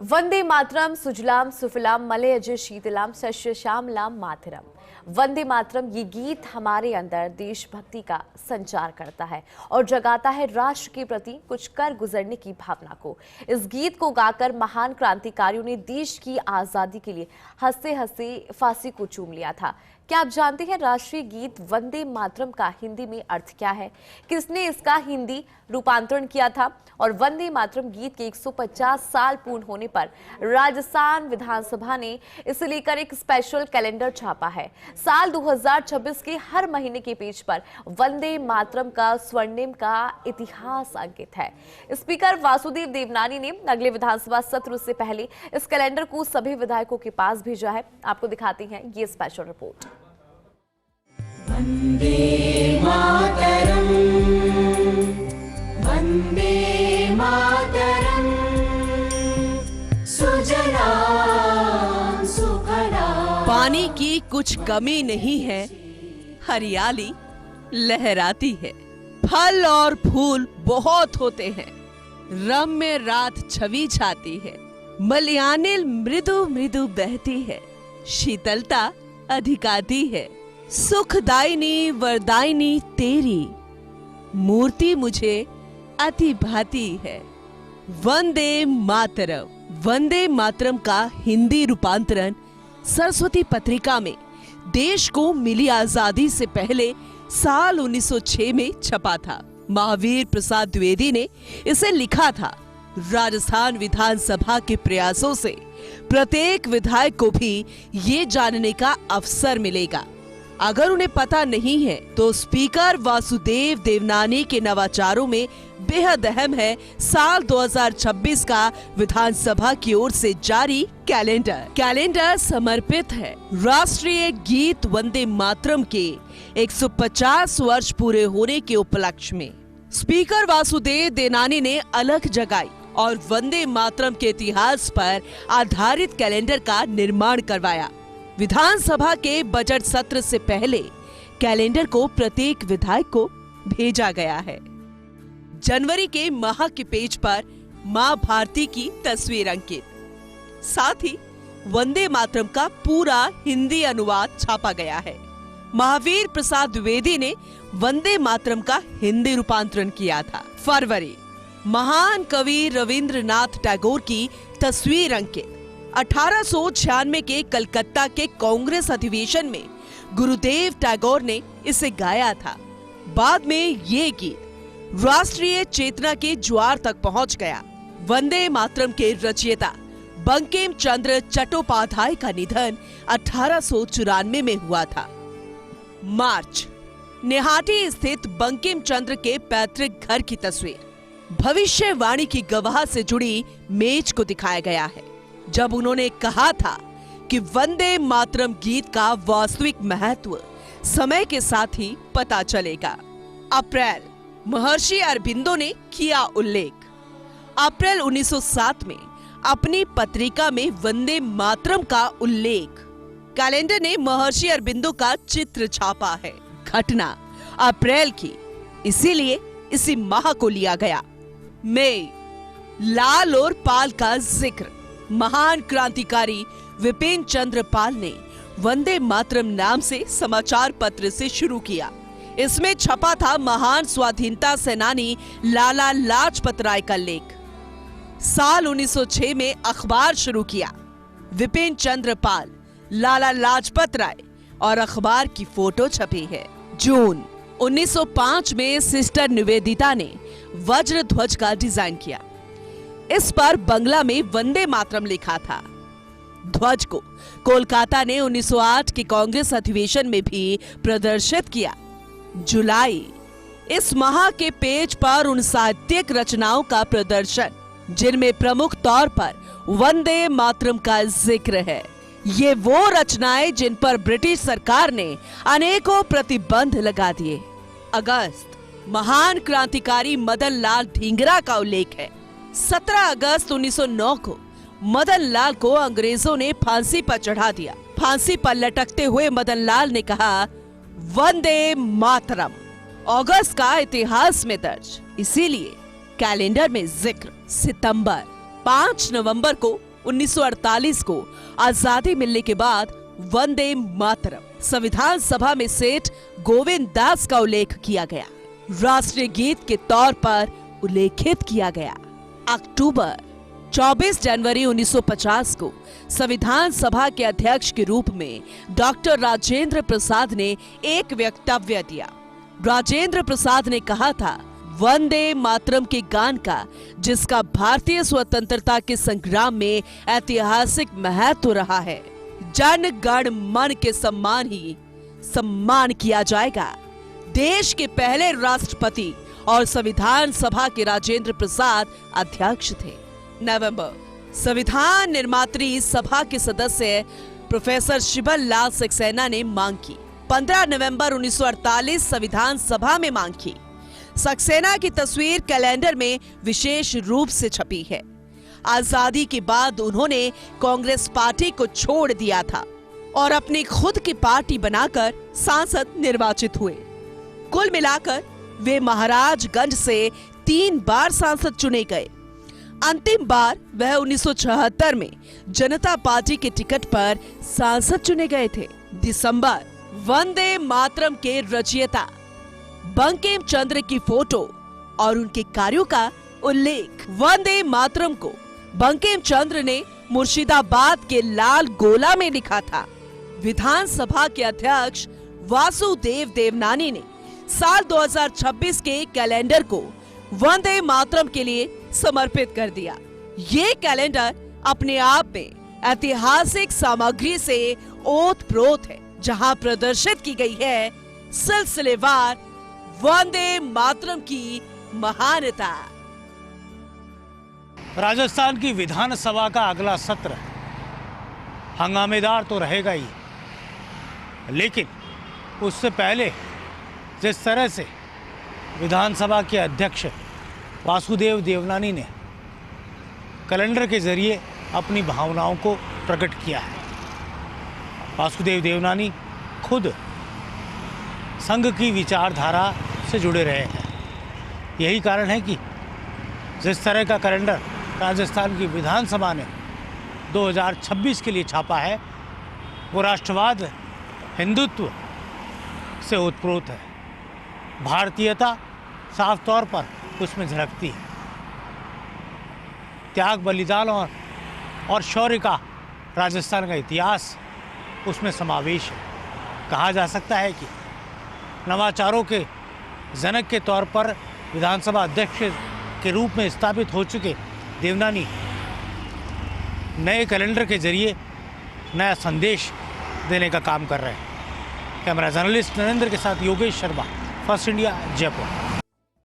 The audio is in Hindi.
वंदे मातरम सुजलाम सुफलाम मलयज शीतलाम सस्य श्यामलाम मातरम। वंदे मातरम ये गीत हमारे अंदर देशभक्ति का संचार करता है और जगाता है राष्ट्र के प्रति कुछ कर गुजरने की भावना को। इस गीत को गाकर महान क्रांतिकारियों ने देश की आजादी के लिए हंसते हंसते फांसी को चूम लिया था। क्या आप जानते हैं राष्ट्रीय गीत वंदे मातरम का हिंदी में अर्थ क्या है? किसने इसका हिंदी रूपांतरण किया था? और वंदे मातरम गीत के 150 साल पूर्ण होने पर राजस्थान विधानसभा ने इसे लेकर एक स्पेशल कैलेंडर छापा है। साल 2026 के हर महीने के पेज पर वंदे मातरम का स्वर्णिम का इतिहास अंकित है। स्पीकर वासुदेव देवनानी ने अगले विधानसभा सत्र से पहले इस कैलेंडर को सभी विधायकों के पास भेजा है। आपको दिखाते हैं ये स्पेशल रिपोर्ट। वंदे मातरम, वंदे मातरम, सुजलाम सुफलाम। पानी की कुछ कमी नहीं है, हरियाली लहराती है, फल और फूल बहुत होते हैं, रम्य रात छवि छाती है, मलयानिल मृदु मृदु बहती है, शीतलता अधिकाती है, सुखदायिनी वरदायिनी तेरी मूर्ति मुझे अति भाती है। वंदे मातरम। वंदे मातरम का हिंदी रूपांतरण सरस्वती पत्रिका में देश को मिली आजादी से पहले साल 1906 में छपा था। महावीर प्रसाद द्विवेदी ने इसे लिखा था। राजस्थान विधानसभा के प्रयासों से प्रत्येक विधायक को भी ये जानने का अवसर मिलेगा। अगर उन्हें पता नहीं है तो स्पीकर वासुदेव देवनानी के नवाचारों में बेहद अहम है साल 2026 का विधानसभा की ओर से जारी कैलेंडर। कैलेंडर समर्पित है राष्ट्रीय गीत वंदे मातरम के 150 वर्ष पूरे होने के उपलक्ष्य में। स्पीकर वासुदेव देवनानी ने अलख जगाई और वंदे मातरम के इतिहास पर आधारित कैलेंडर का निर्माण करवाया। विधानसभा के बजट सत्र से पहले कैलेंडर को प्रत्येक विधायक को भेजा गया है। जनवरी के माह के पेज पर मां भारती की तस्वीर अंकित, साथ ही वंदे मातरम का पूरा हिंदी अनुवाद छापा गया है। महावीर प्रसाद द्विवेदी ने वंदे मातरम का हिंदी रूपांतरण किया था। फरवरी, महान कवि रविंद्रनाथ टैगोर की तस्वीर अंकित। 1896 के कलकत्ता के कांग्रेस अधिवेशन में गुरुदेव टैगोर ने इसे गाया था। बाद में ये गीत राष्ट्रीय चेतना के ज्वार तक पहुंच गया। वंदे मातरम के रचयिता बंकिम चंद्र चट्टोपाध्याय का निधन 1894 में हुआ था। मार्च, नेहाटी स्थित बंकिम चंद्र के पैतृक घर की तस्वीर भविष्यवाणी की गवाह से जुड़ी मेज को दिखाया गया है, जब उन्होंने कहा था कि वंदे मातरम गीत का वास्तविक महत्व समय के साथ ही पता चलेगा। अप्रैल, महर्षि अरबिंदो ने किया उल्लेख। अप्रैल 1907 में अपनी पत्रिका में वंदे मातरम का उल्लेख। कैलेंडर ने महर्षि अरबिंदो का चित्र छापा है। घटना अप्रैल की, इसीलिए इसी माह को लिया गया। मई, लाल और पाल का जिक्र। महान क्रांतिकारी विपिन चंद्र पाल ने वंदे मातरम नाम से समाचार पत्र से शुरू किया। इसमें छपा था महान स्वाधीनता सेनानी लाला लाजपत राय का लेख। साल 1906 में अखबार शुरू किया। विपिन चंद्र पाल, लाला लाजपत राय और अखबार की फोटो छपी है। जून 1905 में सिस्टर निवेदिता ने वज्र ध्वज का डिजाइन किया। इस पर बंगला में वंदे मातरम लिखा था। ध्वज को कोलकाता ने 1908 के कांग्रेस अधिवेशन में भी प्रदर्शित किया। जुलाई, इस माह के पेज पर उन साहित्यिक रचनाओं का प्रदर्शन जिनमें प्रमुख तौर पर वंदे मातरम का जिक्र है। ये वो रचनाएं जिन पर ब्रिटिश सरकार ने अनेकों प्रतिबंध लगा दिए। अगस्त, महान क्रांतिकारी मदन लाल ढींगरा का उल्लेख है। 17 अगस्त 1909 को मदन लाल को अंग्रेजों ने फांसी पर चढ़ा दिया। फांसी पर लटकते हुए मदन लाल ने कहा, वंदे मातरम। अगस्त का इतिहास में दर्ज, इसीलिए कैलेंडर में जिक्र। सितंबर, 5 नवंबर को 1948 को आजादी मिलने के बाद वंदे मातरम संविधान सभा में सेठ गोविंद दास का उल्लेख किया गया, राष्ट्रीय गीत के तौर पर उल्लेखित किया गया। अक्टूबर 24 जनवरी 1950 को संविधान सभा के अध्यक्ष के रूप में डॉक्टर राजेंद्र प्रसाद ने एक वक्तव्य दिया। राजेंद्र प्रसाद ने कहा था, वंदे मातरम के गान का, जिसका भारतीय स्वतंत्रता के संग्राम में ऐतिहासिक महत्व रहा है, जन गण मन के सम्मान ही सम्मान किया जाएगा। देश के पहले राष्ट्रपति और संविधान सभा के राजेंद्र प्रसाद अध्यक्ष थे। नवंबर संविधान निर्मात्री सभा के सदस्य प्रोफेसर शिवल लाल सक्सेना ने मांग की। 15 नवंबर 1948 संविधान सभा में मांग की। सक्सेना की तस्वीर कैलेंडर में विशेष रूप से छपी है। आजादी के बाद उन्होंने कांग्रेस पार्टी को छोड़ दिया था और अपनी खुद की पार्टी बनाकर सांसद निर्वाचित हुए। कुल मिलाकर वे महाराजगंज से 3 बार सांसद चुने गए। अंतिम बार वह 1976 में जनता पार्टी के टिकट पर सांसद चुने गए थे। दिसंबर वंदे मातरम के रचयिता बंकिम चंद्र की फोटो और उनके कार्यों का उल्लेख। वंदे मातरम को बंकिम चंद्र ने मुर्शिदाबाद के लाल गोला में लिखा था। विधानसभा के अध्यक्ष वासुदेव देवनानी ने साल 2026 के कैलेंडर को वंदे मातरम के लिए समर्पित कर दिया। ये कैलेंडर अपने आप में ऐतिहासिक सामग्री से ओतप्रोत है, जहां प्रदर्शित की गई है सिलसिलेवार वंदे मातरम की महानता। राजस्थान की विधानसभा का अगला सत्र हंगामेदार तो रहेगा ही, लेकिन उससे पहले जिस तरह से विधानसभा के अध्यक्ष वासुदेव देवनानी ने कैलेंडर के जरिए अपनी भावनाओं को प्रकट किया है। वासुदेव देवनानी खुद संघ की विचारधारा से जुड़े रहे हैं। यही कारण है कि जिस तरह का कैलेंडर राजस्थान की विधानसभा ने 2026 के लिए छापा है, वो राष्ट्रवाद, हिंदुत्व से ओतप्रोत है। भारतीयता साफ तौर पर उसमें झलकती है। त्याग, बलिदान और शौर्य का राजस्थान का इतिहास उसमें समावेश है। कहा जा सकता है कि नवाचारों के जनक के तौर पर विधानसभा अध्यक्ष के रूप में स्थापित हो चुके देवनानी नए कैलेंडर के जरिए नया संदेश देने का काम कर रहे हैं। कैमरा जर्नलिस्ट नरेंद्र के साथ योगेश शर्मा, फर्स्ट इंडिया, जयपुर।